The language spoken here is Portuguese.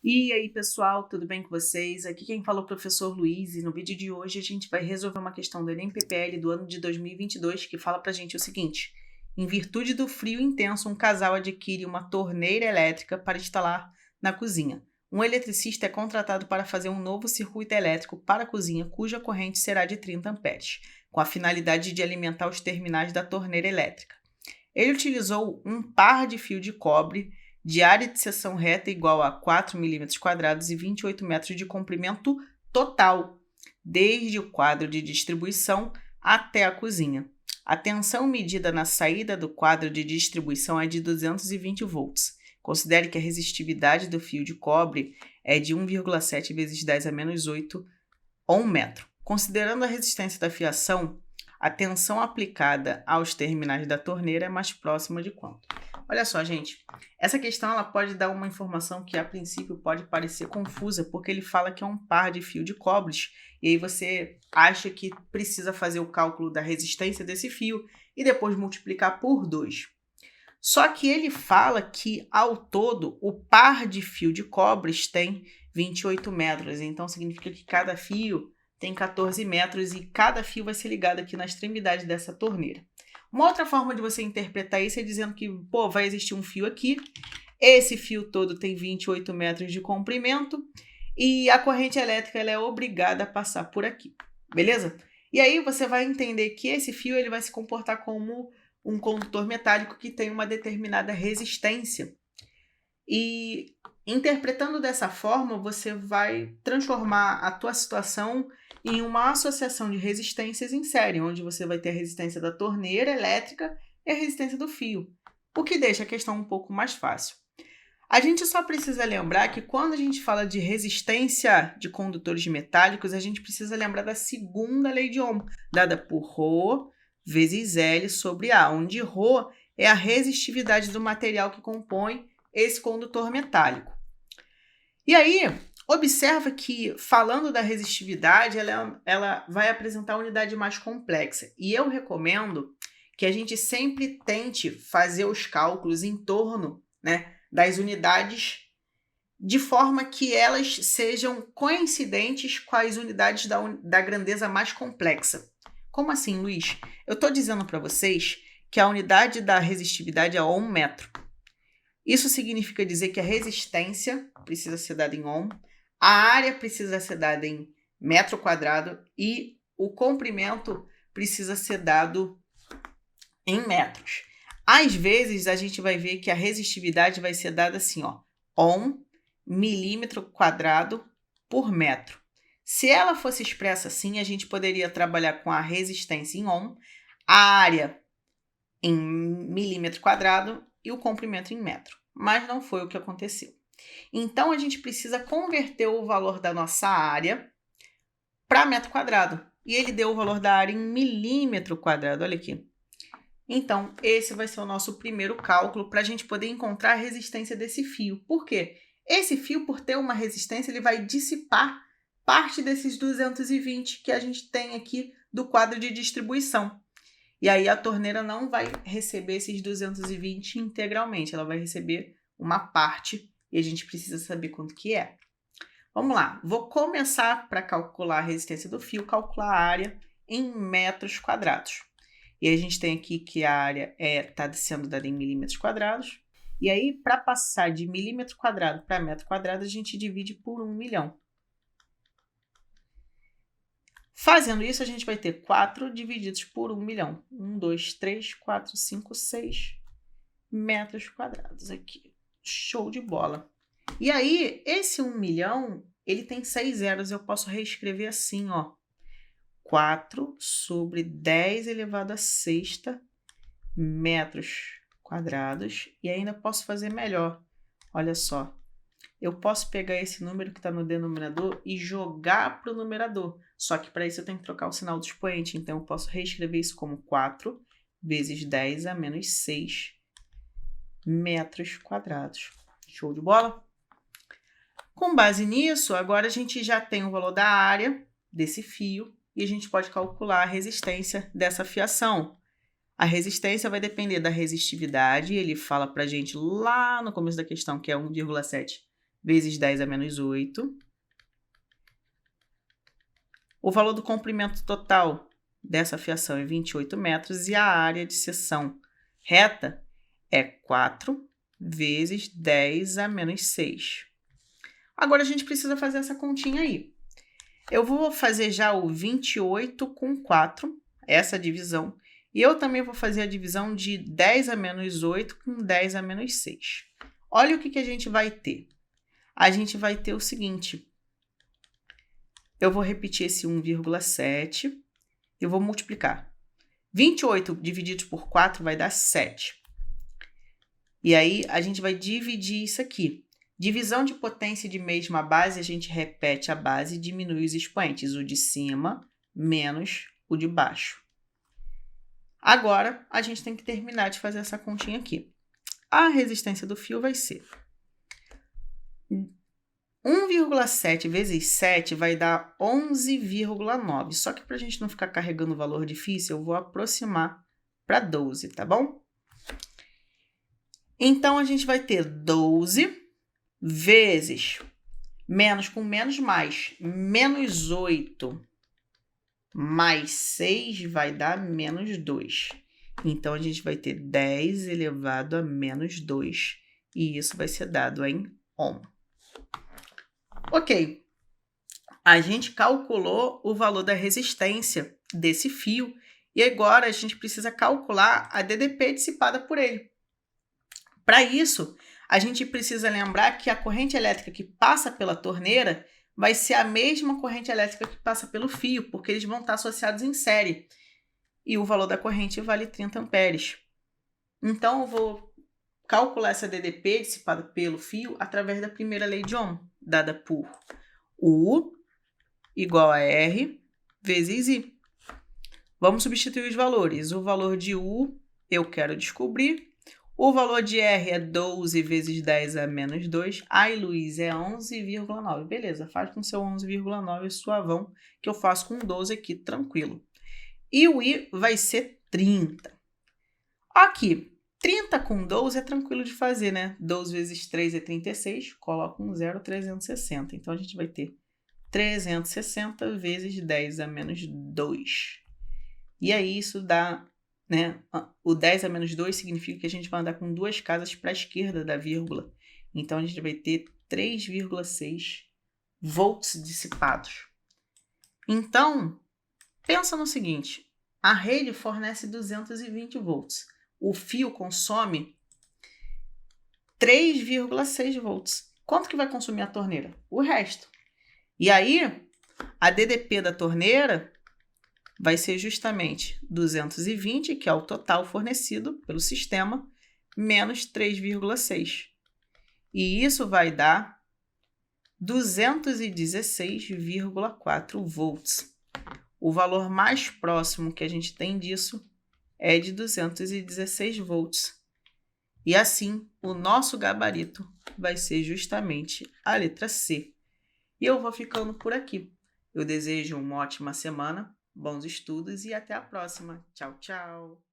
E aí, pessoal, tudo bem com vocês? Aqui quem fala é o professor Luiz e no vídeo de hoje a gente vai resolver uma questão do Enem PPL do ano de 2022 que fala pra gente o seguinte: em virtude do frio intenso, um casal adquire uma torneira elétrica para instalar na cozinha. Um eletricista é contratado para fazer um novo circuito elétrico para a cozinha, cuja corrente será de 30 amperes, com a finalidade de alimentar os terminais da torneira elétrica. Ele utilizou um par de fio de cobre de área de seção reta igual a 4 mm² e 28 metros de comprimento total, desde o quadro de distribuição até a cozinha. A tensão medida na saída do quadro de distribuição é de 220 volts. Considere que a resistividade do fio de cobre é de 1,7 vezes 10 a menos 8 ou 1 metro. Considerando a resistência da fiação, a tensão aplicada aos terminais da torneira é mais próxima de quanto? Olha só, gente, essa questão ela pode dar uma informação que a princípio pode parecer confusa, porque ele fala que é um par de fio de cobre, e aí você acha que precisa fazer o cálculo da resistência desse fio e depois multiplicar por 2. Só que ele fala que, ao todo, o par de fio de cobre tem 28 metros, então significa que cada fio tem 14 metros e cada fio vai ser ligado aqui na extremidade dessa torneira. Uma outra forma de você interpretar isso é dizendo que, vai existir um fio aqui, esse fio todo tem 28 metros de comprimento e a corrente elétrica ela é obrigada a passar por aqui, beleza? E aí você vai entender que esse fio ele vai se comportar como um condutor metálico que tem uma determinada resistência. E interpretando dessa forma, você vai transformar a tua situação em uma associação de resistências em série, onde você vai ter a resistência da torneira elétrica e a resistência do fio, o que deixa a questão um pouco mais fácil. A gente só precisa lembrar que quando a gente fala de resistência de condutores metálicos, a gente precisa lembrar da segunda lei de Ohm, dada por Rho vezes L sobre A, onde Rho é a resistividade do material que compõe esse condutor metálico. E aí, observa que, falando da resistividade, ela vai apresentar a unidade mais complexa. E eu recomendo que a gente sempre tente fazer os cálculos em torno, das unidades de forma que elas sejam coincidentes com as unidades da grandeza mais complexa. Como assim, Luiz? Eu estou dizendo para vocês que a unidade da resistividade é 1 metro. Isso significa dizer que a resistência precisa ser dada em ohm, a área precisa ser dada em metro quadrado e o comprimento precisa ser dado em metros. Às vezes, a gente vai ver que a resistividade vai ser dada assim, ohm, milímetro quadrado por metro. Se ela fosse expressa assim, a gente poderia trabalhar com a resistência em ohm, a área em milímetro quadrado e o comprimento em metro. Mas não foi o que aconteceu. Então, a gente precisa converter o valor da nossa área para metro quadrado. E ele deu o valor da área em milímetro quadrado, olha aqui. Então, esse vai ser o nosso primeiro cálculo para a gente poder encontrar a resistência desse fio. Por quê? Esse fio, por ter uma resistência, ele vai dissipar parte desses 220 que a gente tem aqui do quadro de distribuição. E aí a torneira não vai receber esses 220 integralmente, ela vai receber uma parte e a gente precisa saber quanto que é. Vamos lá, vou começar para calcular a resistência do fio, calcular a área em metros quadrados. E a gente tem aqui que a área está sendo dada em milímetros quadrados. E aí, para passar de milímetro quadrado para metro quadrado, a gente divide por 1 milhão. Fazendo isso, a gente vai ter 4 divididos por 1 milhão. 1, 2, 3, 4, 5, 6 metros quadrados aqui. Show de bola. E aí, esse 1 milhão, ele tem 6 zeros. Eu posso reescrever assim, 4 sobre 10 elevado a sexta metros quadrados. E ainda posso fazer melhor. Olha só. Eu posso pegar esse número que está no denominador e jogar para o numerador. Só que para isso eu tenho que trocar o sinal do expoente. Então, eu posso reescrever isso como 4 vezes 10 a menos 6 metros quadrados. Show de bola? Com base nisso, agora a gente já tem o valor da área desse fio e a gente pode calcular a resistência dessa fiação. A resistência vai depender da resistividade. Ele fala para a gente lá no começo da questão que é 1,7 vezes 10 a menos 8. O valor do comprimento total dessa fiação é 28 metros e a área de seção reta é 4 vezes 10 a menos 6. Agora a gente precisa fazer essa continha aí. Eu vou fazer já o 28 com 4, essa divisão, e eu também vou fazer a divisão de 10 a menos 8 com 10 a menos 6. Olha o que a gente vai ter. A gente vai ter o seguinte. Eu vou repetir esse 1,7 e vou multiplicar. 28 dividido por 4 vai dar 7. E aí, a gente vai dividir isso aqui. Divisão de potência de mesma base, a gente repete a base e diminui os expoentes. O de cima menos o de baixo. Agora, a gente tem que terminar de fazer essa continha aqui. A resistência do fio vai ser 1,7 vezes 7 vai dar 11,9. Só que para a gente não ficar carregando o valor difícil, eu vou aproximar para 12, tá bom? Então, a gente vai ter 12 vezes menos com menos mais. Menos 8 mais 6 vai dar menos 2. Então, a gente vai ter 10 elevado a menos 2. E isso vai ser dado em ohm. Ok, a gente calculou o valor da resistência desse fio e agora a gente precisa calcular a DDP dissipada por ele. Para isso, a gente precisa lembrar que a corrente elétrica que passa pela torneira vai ser a mesma corrente elétrica que passa pelo fio, porque eles vão estar associados em série. E o valor da corrente vale 30 amperes. Então, eu vou calcular essa DDP dissipada pelo fio através da primeira lei de Ohm, dada por U igual a R vezes I. Vamos substituir os valores. O valor de U eu quero descobrir. O valor de R é 12 vezes 10 a menos 2. Ai, Luiz, é 11,9. Beleza, faz com seu 11,9 suavão, que eu faço com 12 aqui, tranquilo. E o I vai ser 30. Aqui. 30 com 12 é tranquilo de fazer, né? 12 vezes 3 é 36, coloca um 0, 360. Então, a gente vai ter 360 vezes 10 a menos 2. E aí, isso dá, né? O 10 a menos 2 significa que a gente vai andar com duas casas para a esquerda da vírgula. Então, a gente vai ter 3,6 volts dissipados. Então, pensa no seguinte. A rede fornece 220 volts. O fio consome 3,6 volts. Quanto que vai consumir a torneira? O resto. E aí, a DDP da torneira vai ser justamente 220, que é o total fornecido pelo sistema, menos 3,6. E isso vai dar 216,4 volts. O valor mais próximo que a gente tem disso é de 216 volts. E assim, o nosso gabarito vai ser justamente a letra C. E eu vou ficando por aqui. Eu desejo uma ótima semana, bons estudos e até a próxima. Tchau, tchau!